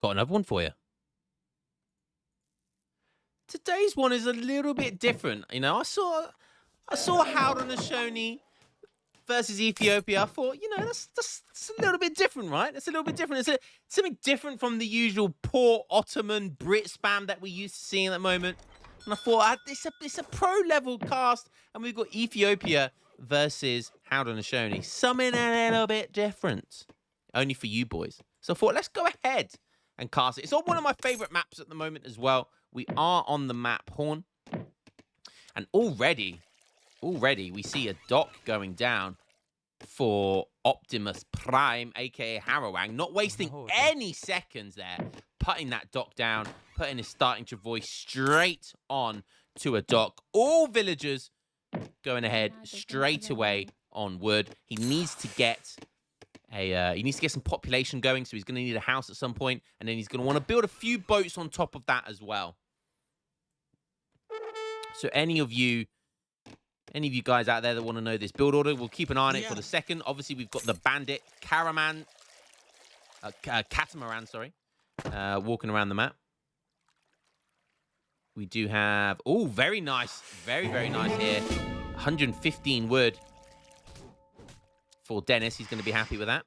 Got another one for you. Today's one is a little bit different. You know, I saw Haudenosaunee versus Ethiopia. I thought, that's a little bit different, right? It's a little bit different. Something different from the usual poor Ottoman Brit spam that we used to see at the moment. And I thought, it's a pro level cast, and we've got Ethiopia versus Haudenosaunee. Something a little bit different, only for you boys. So I thought, let's go ahead and cast it. It's on one of my favorite maps at the moment as well. We are on the map Horn, and already we see a dock going down for Optimus Prime, aka Harrowang, not wasting any seconds there, putting that dock down, putting his starting Travois straight on to a dock. All villagers going ahead straight away on wood. He needs to get some population going, so he's going to need a house at some point, and then he's going to want to build a few boats on top of that as well. So any of you guys out there that want to know this build order, we'll keep an eye on it for the second. Obviously, we've got the bandit catamaran, walking around the map. We do have, very nice, very, very nice here. 115 wood for Dennis. He's going to be happy with that.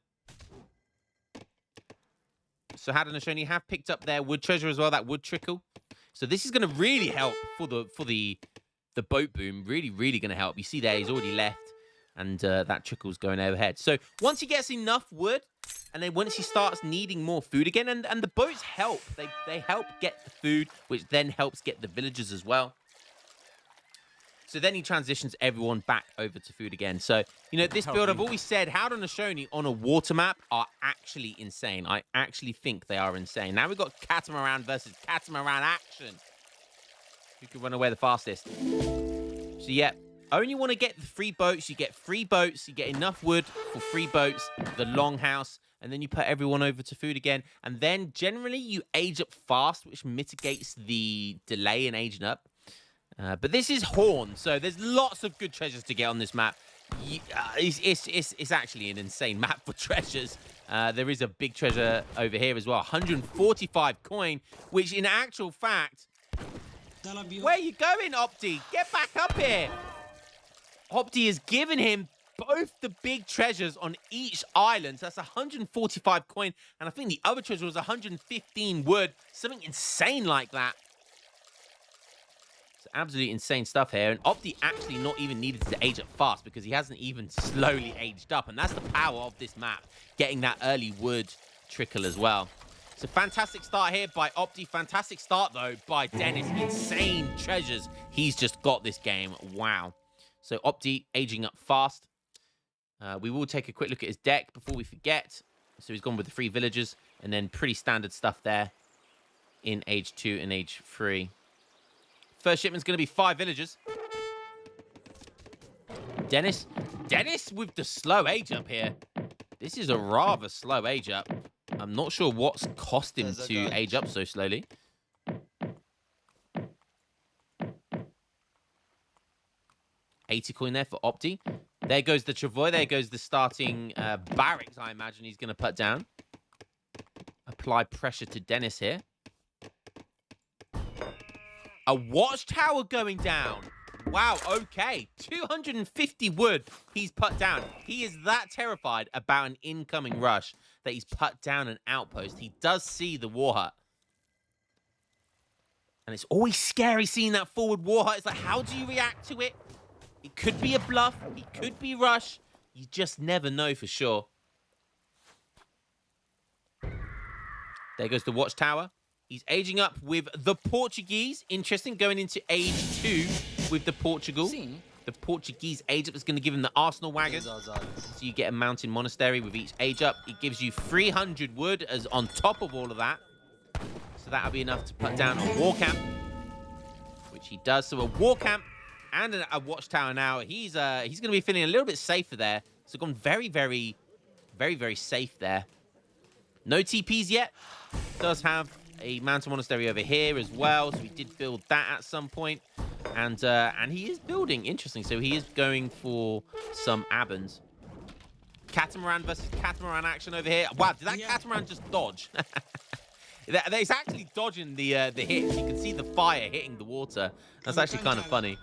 So Haudenosaunee have picked up their wood treasure as well, that wood trickle. So this is going to really help for the boat boom. Really, really going to help. You see there, he's already left, and that trickle's going overhead. So once he gets enough wood, and then once he starts needing more food again, and the boats help. They help get the food, which then helps get the villagers as well. So then he transitions everyone back over to food again. So, this build, I've always said, Haudenosaunee on a water map are actually insane. I actually think they are insane. Now we've got catamaran versus catamaran action. Who can run away the fastest? So, yeah, only want to get the free boats. You get free boats. You get enough wood for free boats, the longhouse, and then you put everyone over to food again. And then generally you age up fast, which mitigates the delay in aging up. But this is Horn, so there's lots of good treasures to get on this map. It's actually an insane map for treasures. There is a big treasure over here as well, 145 coin, which in actual fact... Where are you going, Opti? Get back up here! Opti has given him both the big treasures on each island. So that's 145 coin, and I think the other treasure was 115 wood. Something insane like that. Absolutely insane stuff here, and Opti actually not even needed to age up fast because he hasn't even slowly aged up, and that's the power of this map, getting that early wood trickle as well. So fantastic start here by Opti. Fantastic start, though, by Dennis. Insane treasures. He's just got this game. Wow. So Opti aging up fast. We will take a quick look at his deck before we forget. So he's gone with the 3 villagers, and then pretty standard stuff there in age 2 and age 3. First shipment's going to be 5 villagers. Dennis with the slow age up here. This is a rather slow age up. I'm not sure what's cost him to age up so slowly. $80 coin there for Opti. There goes the Travois. There goes the starting barracks, I imagine he's going to put down. Apply pressure to Dennis here. A watchtower going down. Wow, okay. 250 wood he's put down. He is that terrified about an incoming rush that he's put down an outpost. He does see the war hut. And it's always scary seeing that forward war hut. It's like, how do you react to it? It could be a bluff. It could be rush. You just never know for sure. There goes the watchtower. He's aging up with the Portuguese. Interesting, going into age 2 with the Portugal. The Portuguese age up is going to give him the Arsenal wagon. So you get a mountain monastery with each age up. It gives you 300 wood as on top of all of that. So that'll be enough to put down a war camp, which he does. So a war camp and a watchtower now. He's going to be feeling a little bit safer there. So gone very, very, very, very safe there. No TPs yet. Does have a mountain monastery over here as well, so we did build that at some point, and he is building. Interesting. So he is going for some Abans. Catamaran versus catamaran action over here. Wow, did that catamaran just dodge? It's actually dodging the hits. You can see the fire hitting the water. That's actually kind of funny.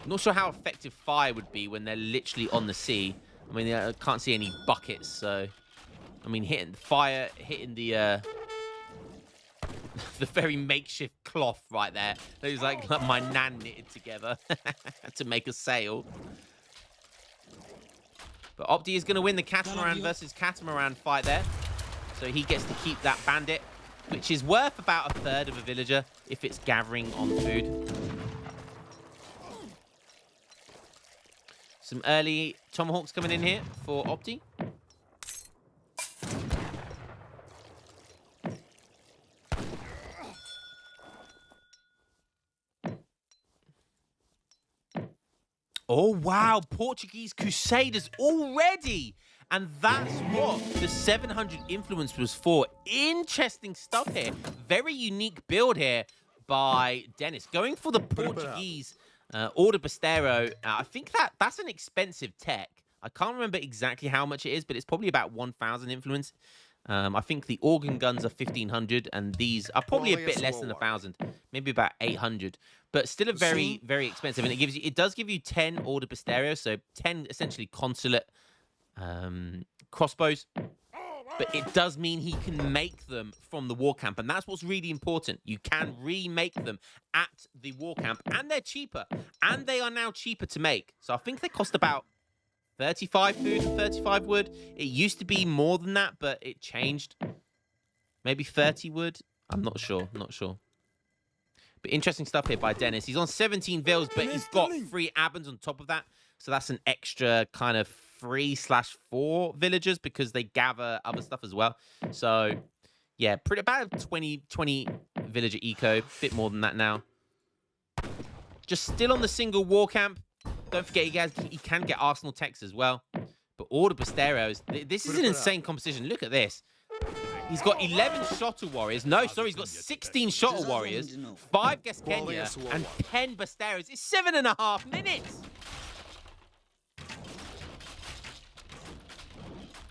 I'm not sure how effective fire would be when they're literally on the sea. I mean, I can't see any buckets, so... I mean, hitting the the very makeshift cloth right there. It was like my nan knitted together to make a sail. But Opti is going to win the catamaran versus catamaran fight there. So he gets to keep that bandit, which is worth about 1/3 of a villager if it's gathering on food. Some early tomahawks coming in here for Opti. Oh, wow. Portuguese Crusaders already. And that's what the 700 influence was for. Interesting stuff here. Very unique build here by Dennis. Going for the Portuguese Order Bastero. I think that's an expensive tech. I can't remember exactly how much it is, but it's probably about 1,000 influence. I think the organ guns are 1,500, and these are probably a bit less than 1,000, maybe about 800. But still a very, very expensive, and it does give you 10 Order Bastero, so 10 essentially consulate crossbows. But it does mean he can make them from the war camp, and that's what's really important. You can remake them at the war camp, and they're cheaper, and they are now cheaper to make. So I think they cost about 35 food and 35 wood. It used to be more than that, but it changed. Maybe 30 wood. I'm not sure. But interesting stuff here by Dennis. He's on 17 vills, but he's got 3 Abans on top of that. So that's an extra kind of 3/4 villagers because they gather other stuff as well. So yeah, pretty about 20 villager eco. A bit more than that now. Just still on the single war camp. Don't forget, he can get Arsenal techs as well. But Order Basteros, this is an insane composition. Look at this. He's got 11 Shotter Warriors. No, sorry, he's got 16 Shotter Warriors, 5 Gaskenya, and 10 Basteros. It's 7.5 minutes.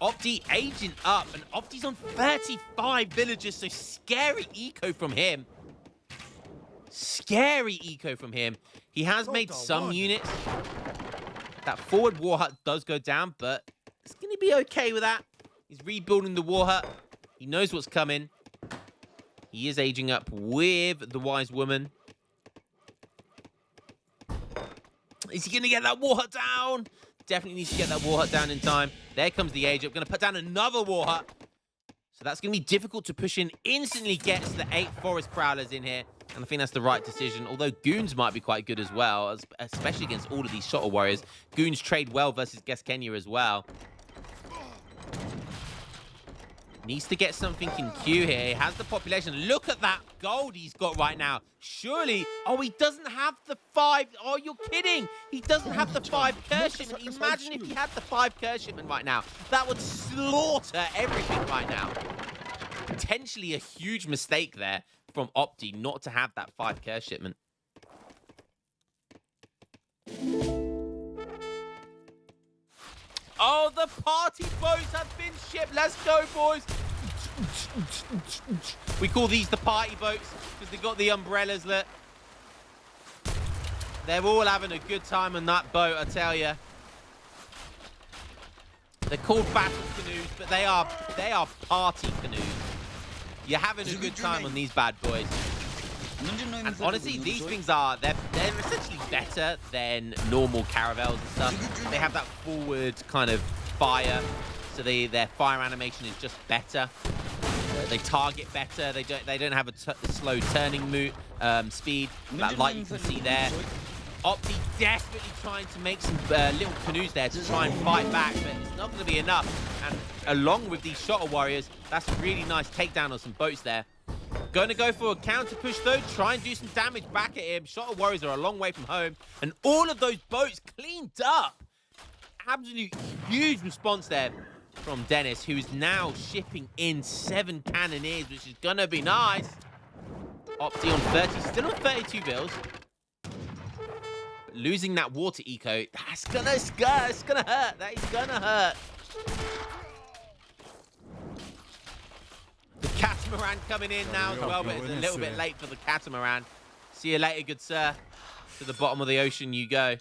Opti aging up, and Opti's on 35 villagers, so scary eco from him. Scary eco from him. He has made some units. That forward war hut does go down, but it's going to be okay with that. He's rebuilding the war hut. He knows what's coming. He is aging up with the wise woman. Is he going to get that war hut down? Definitely needs to get that war hut down in time. There comes the age up. Going to put down another war hut. So that's going to be difficult to push in. Instantly gets the 8 forest prowlers in here. And I think that's the right decision. Although Goons might be quite good as well, especially against all of these Shotter Warriors. Goons trade well versus Gaskenya as well. Needs to get something in queue here. He has the population. Look at that gold he's got right now. Surely. Oh, he doesn't have the 5. Oh, you're kidding. He doesn't have the 5 curse shipment. Imagine if he had the 5 curse shipment right now. That would slaughter everything right now. Potentially a huge mistake there from Opti not to have that 5 curse shipment. Oh, the party boats have been shipped. Let's go, boys. We call these the party boats because they got the umbrellas lit. They're all having a good time on that boat, I tell you. They're called battle canoes, but they are party canoes. You're having a good time on these bad boys. And honestly, these things they're essentially better than normal caravels and stuff. They have that forward kind of fire, so their fire animation is just better. They target better. They don't have a slow turning speed. That light you can see there. Opti desperately trying to make some little canoes there to try and fight back, but it's not going to be enough. And along with these Shotter Warriors, that's a really nice takedown on some boats there. Going to go for a counter push though, try and do some damage back at him. Shotter Warriors are a long way from home, and all of those boats cleaned up. Absolute huge response there from Dennis, who is now shipping in 7 cannoneers, which is going to be nice. Opti on 30, still on 32 bills. losing that water eco, that's gonna hurt. That is gonna hurt. The catamaran coming in now as well, but it's a little bit late for the catamaran. See you later, good sir. To the bottom of the ocean you go.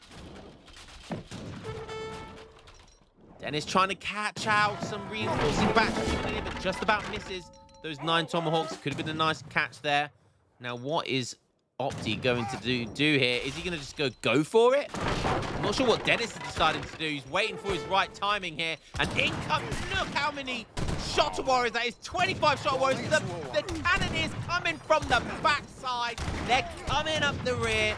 Dennis trying to catch out some reinforcing bats, but just about misses those 9 tomahawks. Could have been a nice catch there. Now, what is Opti going to do here? Is he going to just go for it? I'm not sure what Dennis is deciding to do. He's waiting for his right timing here. And in comes, look how many shot warriors that is. 25 shot warriors. The cannoneers coming from the backside. They're coming up the rear.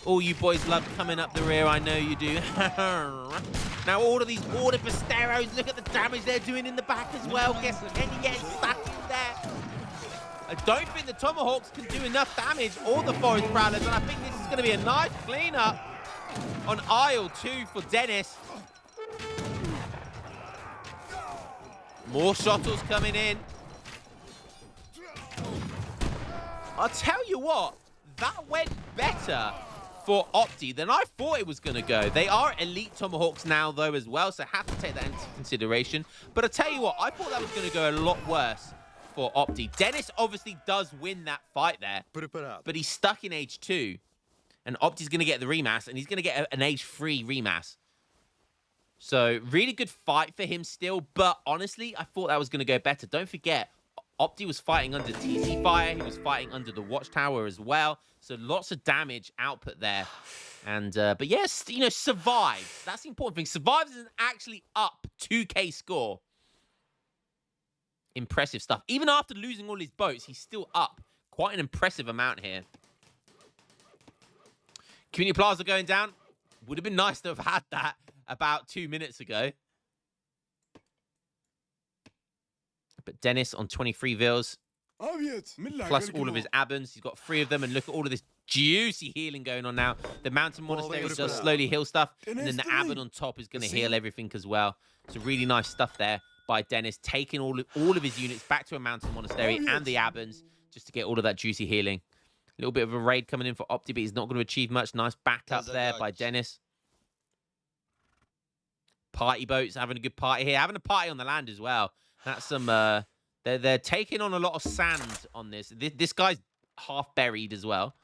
All you boys love coming up the rear, I know you do. Now all of these order Pisteros, look at the damage they're doing in the back as well. Guess Kenny getting stuck in there. I don't think the Tomahawks can do enough damage, or the Forest Prowlers, and I think this is going to be a nice cleanup on aisle 2 for Dennis. More shuttles coming in. I'll tell you what, that went better for Opti than I thought it was going to go. They are elite Tomahawks now, though, as well, so have to take that into consideration. But I tell you what, I thought that was going to go a lot worse for Opti. Dennis obviously does win that fight there, but he's stuck in age 2, and Opti's going to get the remass, and he's going to get an age 3 remass. So really good fight for him still, but honestly, I thought that was going to go better. Don't forget, Opti was fighting under TC fire. He was fighting under the watchtower as well. So lots of damage output there. And but yes, you know, survived. That's the important thing. Survives is actually up 2K score. Impressive stuff. Even after losing all his boats, he's still up quite an impressive amount here. Community Plaza going down. Would have been nice to have had that about 2 minutes ago. But Dennis on 23 vills, plus all of his Abans. He's got 3 of them, and look at all of this juicy healing going on now. The Mountain Monastery does slowly heal stuff, and then the Aban on top is going to heal everything as well. So really nice stuff there by Dennis, taking all of his units back to a Mountain Monastery and the Abans just to get all of that juicy healing. A little bit of a raid coming in for Opti, but he's not going to achieve much. Nice backup there by Dennis. Party boats, having a good party here. Having a party on the land as well. That's some... They're taking on a lot of sand on this. This guy's half buried as well.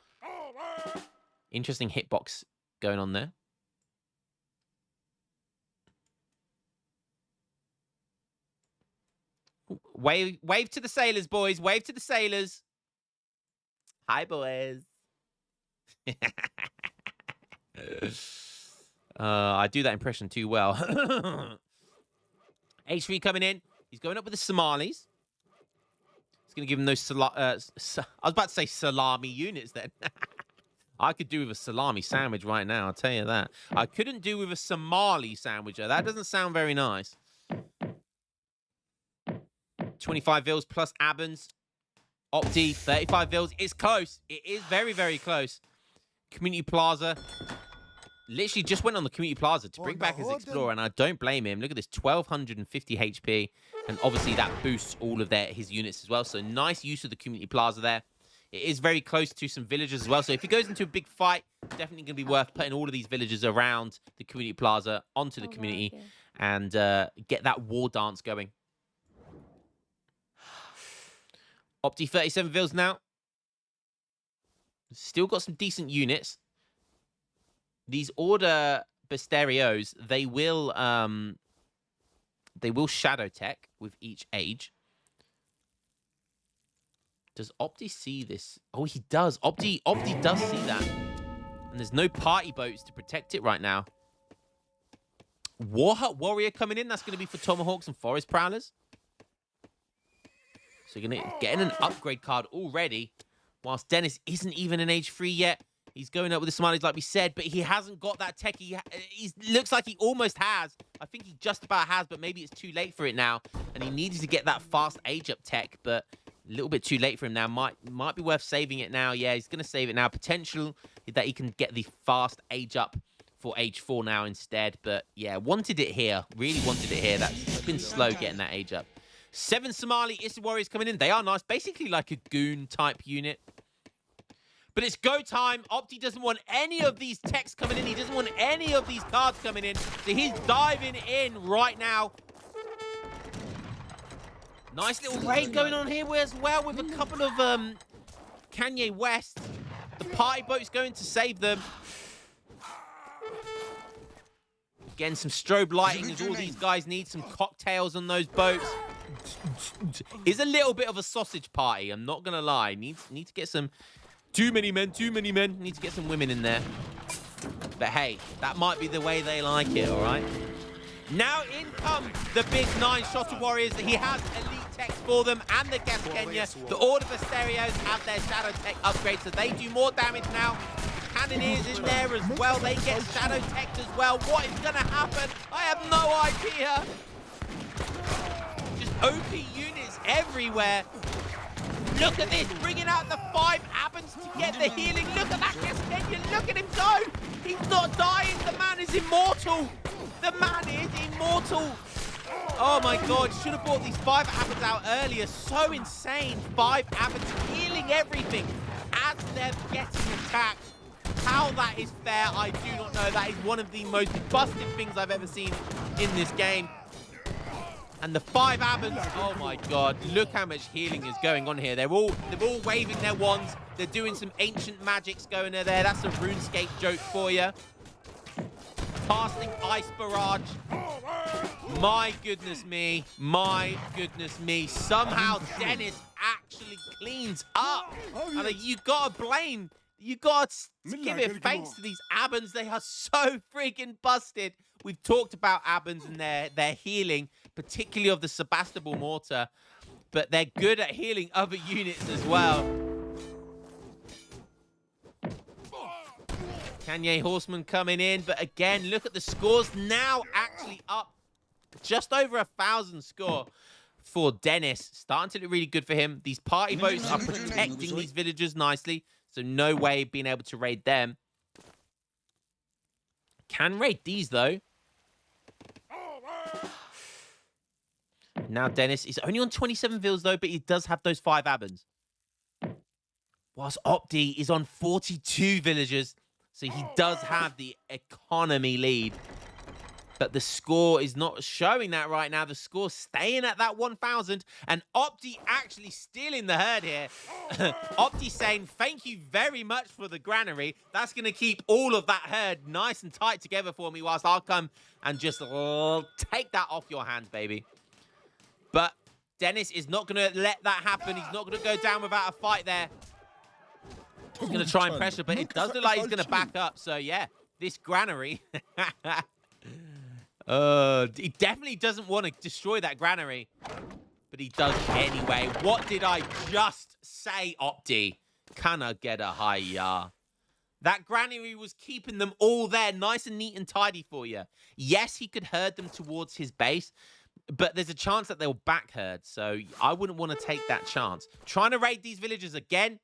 Interesting hitbox going on there. Wave to the sailors, boys. Wave to the sailors. Hi, boys. I do that impression too well. H3 coming in. He's going up with the Somalis. He's going to give him those I was about to say salami units then. I could do with a salami sandwich right now, I'll tell you that. I couldn't do with a Somali sandwich, though. That doesn't sound very nice. 25 vills plus Abans. Opti, 35 vills. It's close. It is very, very close. Community Plaza. Literally just went on the Community Plaza to bring back his Explorer, and I don't blame him. Look at this, 1,250 HP, and obviously that boosts all of his units as well. So nice use of the Community Plaza there. It is very close to some villagers as well. So if he goes into a big fight, definitely going to be worth putting all of these villagers around the Community Plaza onto the community and get that war dance going. Opti 37 vills now. Still got some decent units. These Order Basterios, they will shadow tech with each age. Does Opti see this? Oh, he does. Opti does see that. And there's no party boats to protect it right now. Warhut Warrior coming in. That's going to be for Tomahawks and Forest Prowlers. So you're going to get an upgrade card already. Whilst Dennis isn't even an age 3 yet. He's going up with the Somalis, like we said, but he hasn't got that tech. He looks like he almost has. I think he just about has, but maybe it's too late for it now. And he needed to get that fast age-up tech, but a little bit too late for him now. Might be worth saving it now. Yeah, he's going to save it now. Potential that he can get the fast age-up for age 4 now instead. But yeah, wanted it here. Really wanted it here. That's been slow getting that age-up. 7 Somali Issa Warriors coming in. They are nice. Basically like a goon-type unit. But it's go time. Opti doesn't want any of these techs coming in. He doesn't want any of these cards coming in. So he's diving in right now. Nice little raid going on here as well with a couple of Kanye West. The party boat's going to save them. Again, some strobe lighting is all these guys need. Some cocktails on those boats. Is a little bit of a sausage party. I'm not going to lie. Need to get some... Too many men. Need to get some women in there. But hey, that might be the way they like it, all right? Now in come the big 9 Shotter Warriors. He has elite techs for them and the Gas Kenya. The Order of Stereos have their Shadow Tech upgrade, so they do more damage now. The Cannoneers in there as well. They get Shadow Tech as well. What is going to happen? I have no idea. Just OP units everywhere. Look at this, bringing out the 5 Abans to get the healing. Look at that Gas Kenya. Look at him go. He's not dying. The man is immortal. The man is immortal. Oh my God, should have brought these 5 Abans out earlier. So insane. 5 Abans healing everything as they're getting attacked. How that is fair, I do not know. That is one of the most busted things I've ever seen in this game. And the 5 Abans, oh my God, look how much healing is going on here. They're all waving their wands. They're doing some ancient magics going there. That's a RuneScape joke for you. Casting Ice Barrage. My goodness me. My goodness me. Somehow Dennis actually cleans up. And you gotta blame. You gotta give it thanks to these Abans. They are so freaking busted. We've talked about Abans and their healing, particularly of the Sebastopol Mortar. But they're good at healing other units as well. Kanye Horseman coming in, but again, look at the scores now actually up just over 1,000 score for Dennis. Starting to look really good for him. These party boats are protecting these villagers nicely, so no way being able to raid them. Can raid these, though. Now Dennis is only on 27 vills, though, but he does have those 5 Abans. Whilst Opti is on 42 villagers. So he does have the economy lead. But the score is not showing that right now. The score's staying at that 1,000. And Opti actually stealing the herd here. Opti saying, thank you very much for the granary. That's going to keep all of that herd nice and tight together for me whilst I'll come and just take that off your hands, baby. But Dennis is not going to let that happen. He's not going to go down without a fight there. He's going to try and pressure, but it does look like he's going to back up. So, yeah, this granary. He definitely doesn't want to destroy that granary. But he does anyway. What did I just say, Opti? Can I get a higher? That granary was keeping them all there nice and neat and tidy for you. Yes, he could herd them towards his base. But there's a chance that they'll back herd. So I wouldn't want to take that chance. Trying to raid these villagers again.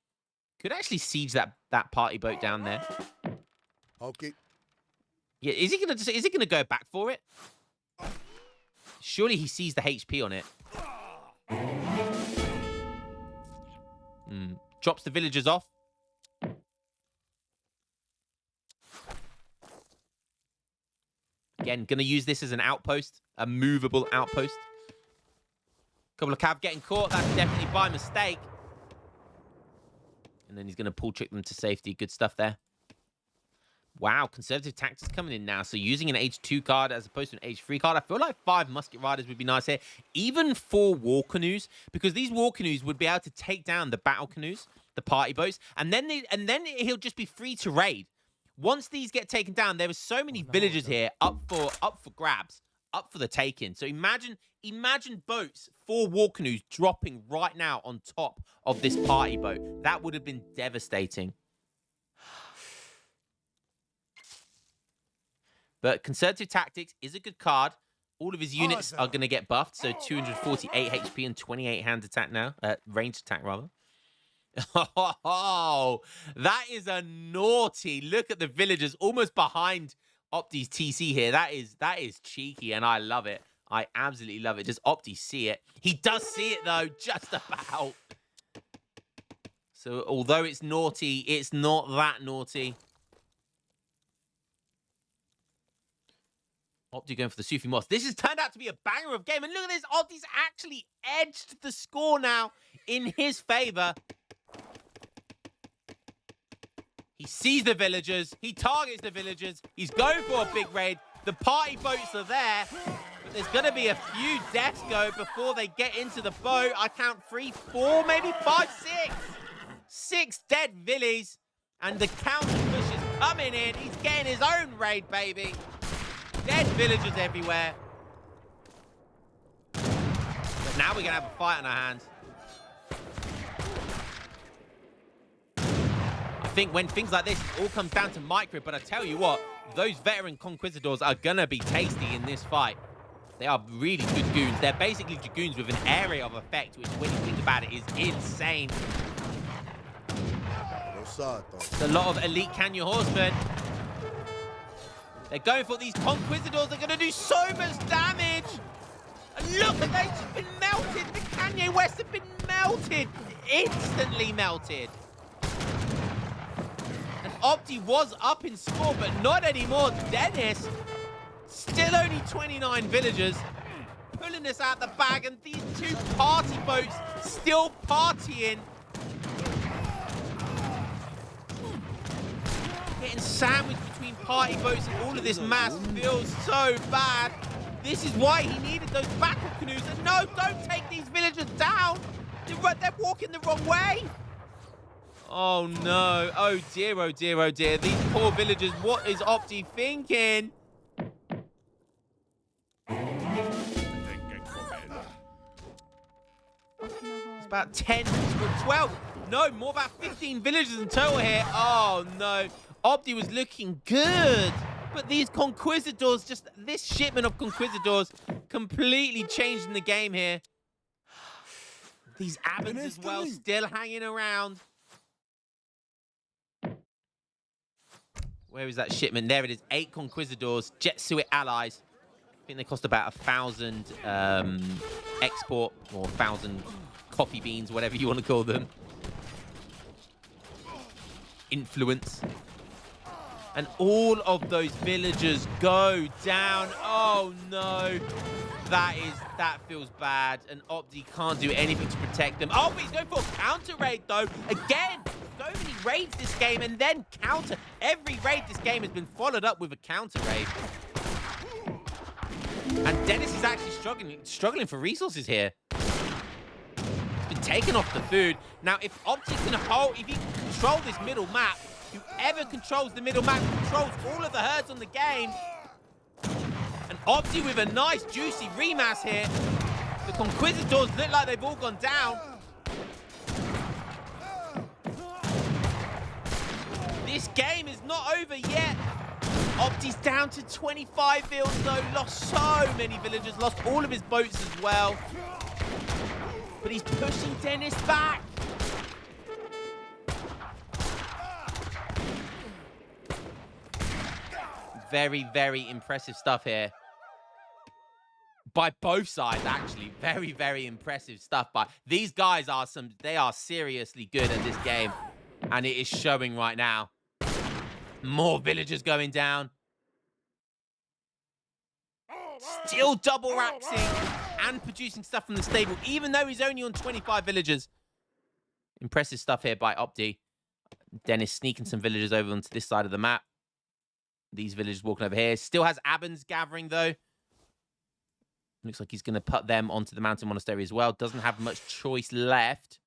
Could actually siege that party boat down there. Okay. Yeah, is he gonna go back for it? Surely he sees the HP on it. Drops the villagers off. Again, gonna use this as an outpost, a movable outpost. Couple of cav getting caught. That's definitely by mistake. And then he's going to pull trick them to safety. Good stuff there. Wow, conservative tactics coming in now. So using an H2 card as opposed to an H3 card. I feel like 5 musket riders would be nice here. Even 4 war canoes. Because these war canoes would be able to take down the battle canoes, the party boats. And then he'll just be free to raid. Once these get taken down, there are so many villagers here up for grabs. Up for the taking. So imagine boats, 4 war canoes dropping right now on top of this party boat. That would have been devastating. But conservative tactics is a good card. All of his units are going to get buffed. So 248 HP and 28 hand attack now. Ranged attack, rather. Oh, that is a naughty. Look at the villagers almost behind Opti's TC here. That is cheeky, and I love it. I absolutely love it. Does Opti see it? He does see it, though, just about. So although it's naughty, it's not that naughty. Opti going for the Sufi Moss. This has turned out to be a banger of game. And look at this. Opti's actually edged the score now in his favor. He sees the villagers. He targets the villagers. He's going for a big raid. The party boats are there. But there's going to be a few deaths go before they get into the boat. I count 3, 4, maybe 5, 6. 6 dead villies. And the counter push is coming in. He's getting his own raid, baby. Dead villagers everywhere. But now we're going to have a fight on our hands. I think when things like this, it all comes down to micro. But I tell you what, those veteran Conquistadors are going to be tasty in this fight. They are really good goons. They're basically Dragoons with an area of effect, which when you think about it is insane. It's a lot of elite Canyon horsemen. They're going for these Conquistadors. They're going to do so much damage. And look, they've just been melted. The Kanye West have been melted. Instantly melted. And Opti was up in score, but not anymore. Dennis, still only 29 villagers. Pulling this out the bag, and these 2 party boats still partying. Getting sandwiched between party boats, and all of this mass feels so bad. This is why he needed those backup canoes. And no, don't take these villagers down. They're walking the wrong way. Oh no. Oh dear, oh dear, oh dear. These poor villagers, what is Opti thinking? It's about 10, 12. No, more about 15 villagers in total here. Oh no. Opti was looking good, but these Conquistadors, just this shipment of Conquistadors completely changing the game here. These Abans as well, still hanging around. Where is that shipment? There it is, 8 Conquistadors, Jetsuit allies. I think they cost about 1,000 export, or 1,000 coffee beans, whatever you want to call them. Influence. And all of those villagers go down. Oh no. That feels bad. And Opti can't do anything to protect them. Oh, but he's going for a counter raid though. Again, so many raids this game and then counter. Every raid this game has been followed up with a counter raid. And Dennis is actually struggling for resources here. He's been taken off the food. Now, if Opti can hold, if he can control this middle map, whoever controls the middle map controls all of the herds on the game. And Opti with a nice, juicy remass here. The Conquistadors look like they've all gone down. This game is not over yet. Opti's down to 25 vills though. Lost so many villagers. Lost all of his boats as well. But he's pushing Dennis back. Very, very impressive stuff here. By both sides, actually. Very, very impressive stuff. But these guys are they are seriously good at this game. And it is showing right now. More villagers going down. Still double raxing and producing stuff from the stable, even though he's only on 25 villagers. Impressive stuff here by Opti. Dennis sneaking some villagers over onto this side of the map. These villagers walking over here. Still has Abans gathering, though. Looks like he's going to put them onto the mountain monastery as well. Doesn't have much choice left.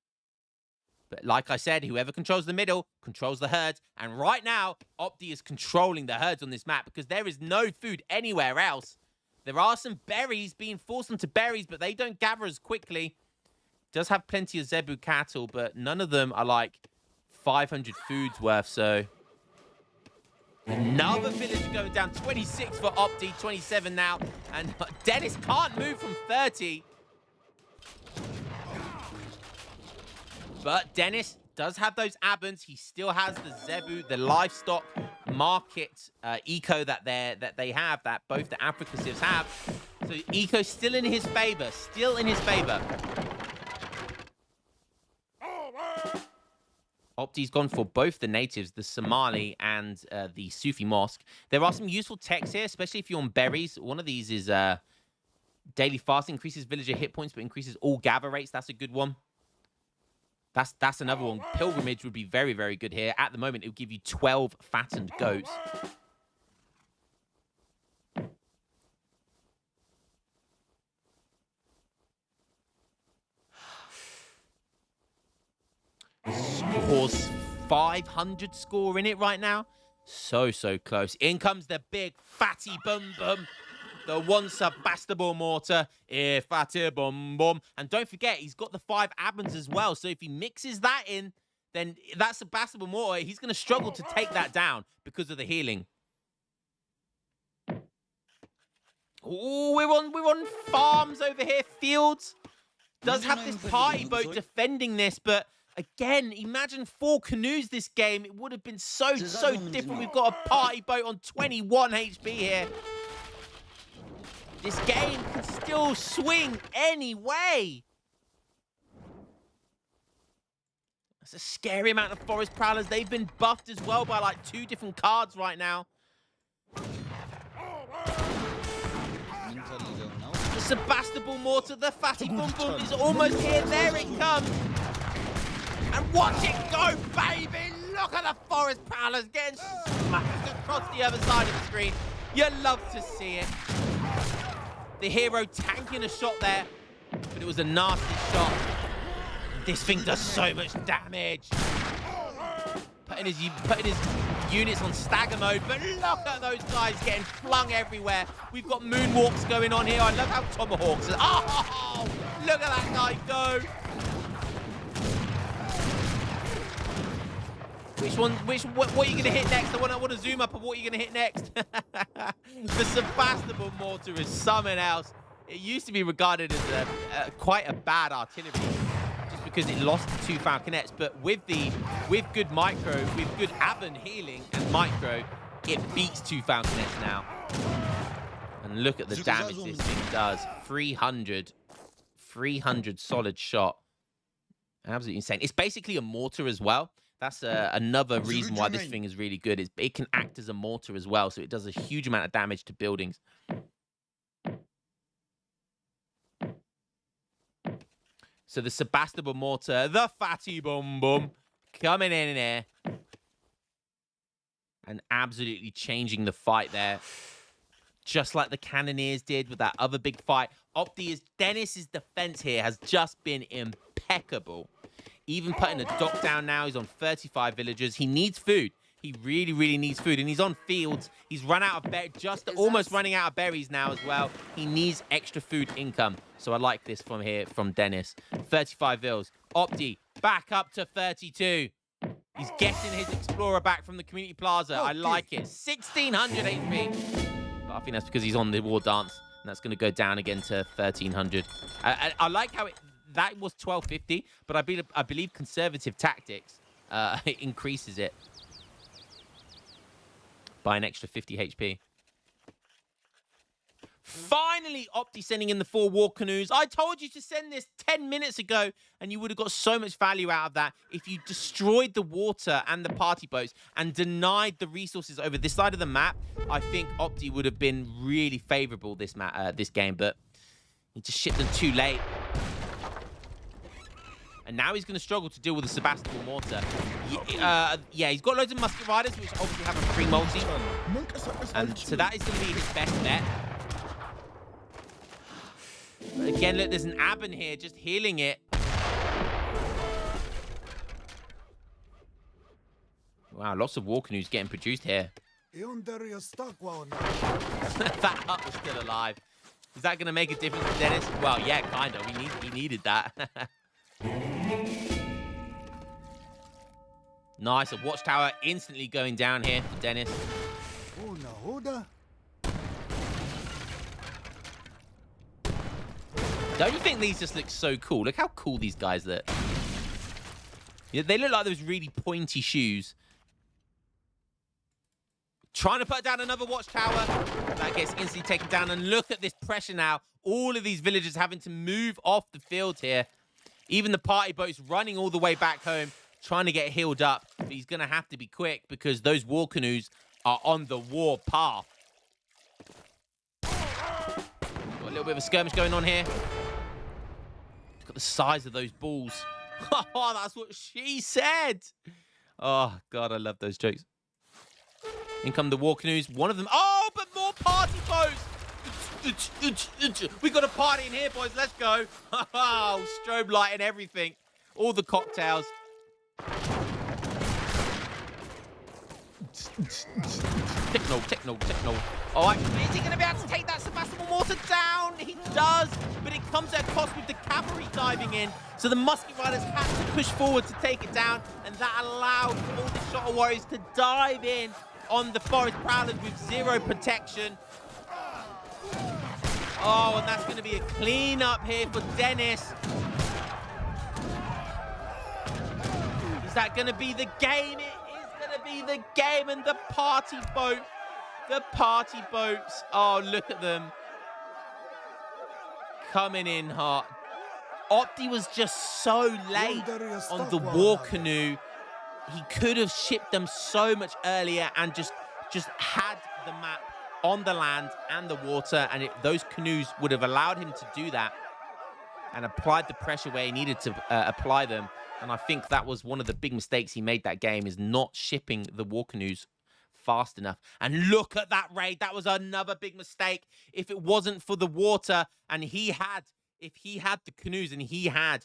But like I said, whoever controls the middle controls the herds. And right now, Opti is controlling the herds on this map because there is no food anywhere else. There are some berries being forced into berries, but they don't gather as quickly. Does have plenty of Zebu cattle, but none of them are like 500 foods worth, so... Another villager going down. 26 for Opti, 27 now. And Dennis can't move from 30. But Dennis does have those Abans. He still has the Zebu, the livestock market eco that they have, that both the Africa civs have. So eco's still in his favor. Still in his favor. Opti's gone for both the natives, the Somali and the Sufi Mosque. There are some useful techs here, especially if you're on berries. One of these is daily fast, increases villager hit points, but increases all gather rates. That's a good one. That's another one. Pilgrimage would be very, very good here. At the moment, it would give you 12 fattened goats. Scores 500 score in it right now. So close. In comes the big fatty bum bum. The one Sebastable mortar. Fatty bum bum. And don't forget, he's got the 5 Abans as well. So if he mixes that in, then that Sebastable mortar, he's going to struggle to take that down because of the healing. Oh, we're on farms over here. Fields. Does have this party boat defending this, but again, imagine 4 canoes this game. It would have been so different. We've got a party boat on 21 HP here. This game can still swing any way. That's a scary amount of forest prowlers. They've been buffed as well by like 2 different cards right now. The Sebastable mortar, the fatty boom boom is almost here. There it comes. And watch it go, baby! Look at the forest prowlers getting smashed across the other side of the screen. You love to see it. The hero tanking a shot there, but it was a nasty shot. This thing does so much damage. Putting his units on stagger mode, but look at those guys getting flung everywhere. We've got moonwalks going on here. I love how tomahawks. Oh, look at that guy go. What are you going to hit next? I want to zoom up on what you're going to hit next. The Sebastable mortar is something else. It used to be regarded as quite a bad artillery, just because it lost to 2 falconets. But with good micro, with good Avan healing and micro, it beats 2 falconets now. And look at the damage this thing does. 300 solid shot. Absolutely insane. It's basically a mortar as well. That's another reason why this thing is really good. It can act as a mortar as well, so it does a huge amount of damage to buildings. So the Sebastable mortar, the fatty boom boom, coming in here and absolutely changing the fight there, just like the Cannoneers did with that other big fight. Dennis's defense here has just been impeccable. Even putting a dock down now. He's on 35 villagers. He needs food. He really needs food. And he's on fields. He's run out of almost running out of berries now as well. He needs extra food income. So I like this from here, from Dennis. 35 vills. Opti, back up to 32. He's getting his Explorer back from the Community Plaza. I like it. 1,600 HP. But I think that's because he's on the War Dance. And that's going to go down again to 1,300. I like how that was 1,250, but I believe conservative tactics increases it by an extra 50 HP. Finally, Opti sending in the 4 war canoes. I told you to send this 10 minutes ago, and you would have got so much value out of that if you destroyed the water and the party boats and denied the resources over this side of the map. I think Opti would have been really favorable this game, but he just shipped them too late. And now he's going to struggle to deal with the Sebastable mortar. Yeah, he's got loads of musket riders, which obviously have a free multi. And so that is going to be his best bet. But again, look, there's an Aban here just healing it. Wow, lots of war canoes getting produced here. That hut was still alive. Is that going to make a difference for Dennis? Well, yeah, kind of. He needed that. Nice, a watchtower instantly going down here for Dennis. Don't you think these just look so cool? Look how cool these guys look. Yeah, they look like those really pointy shoes. Trying to put down another watchtower. That gets instantly taken down. And look at this pressure now. All of these villagers having to move off the field here. Even the party boats running all the way back home. trying to get healed up. But he's going to have to be quick because those war canoes are on the war path. Got a little bit of a skirmish going on here. Look at the size of those balls. Oh, that's what she said. Oh, God, I love those jokes. In come the war canoes. One of them. Oh, but more party boats. We got a party in here, boys. Let's go. Oh, strobe light and everything. All the cocktails. Techno. Oh, actually, is he going to be able to take that submersible mortar down? He does, but it comes at a cost with the cavalry diving in. So the musket riders had to push forward to take it down, and that allowed all the shottle warriors to dive in on the forest prowlers with zero protection. Oh, and that's going to be a clean up here for Dennis. Is that going to be the game? It is going to be the game, and the party boat. The party boats. Oh, look at them. Coming in hot. Opti was just so late on the war canoe. He could have shipped them so much earlier and just had the map on the land and the water, and those canoes would have allowed him to do that and applied the pressure where he needed to apply them. And I think that was one of the big mistakes he made that game, is not shipping the war canoes fast enough. And look at that raid. That was another big mistake. If it wasn't for the water and if he had the canoes and he had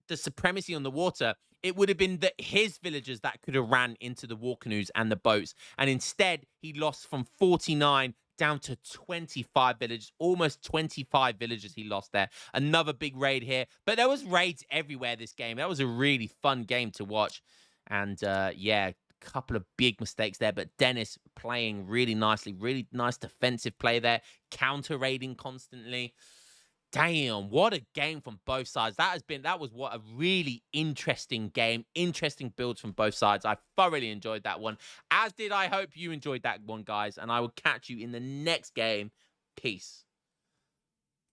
the supremacy on the water, it would have been his villagers that could have ran into the war canoes and the boats. And instead, he lost from 49 down to 25 villages, almost 25 villages he lost there. Another big raid here. But there was raids everywhere this game. That was a really fun game to watch. And yeah, couple of big mistakes there, but Dennis playing really nicely, really nice defensive play there, counter raiding constantly. Damn, what a game from both sides. That was what a really interesting game, interesting builds from both sides. I thoroughly enjoyed that one, as did I hope you enjoyed that one, guys, and I will catch you in the next game. Peace.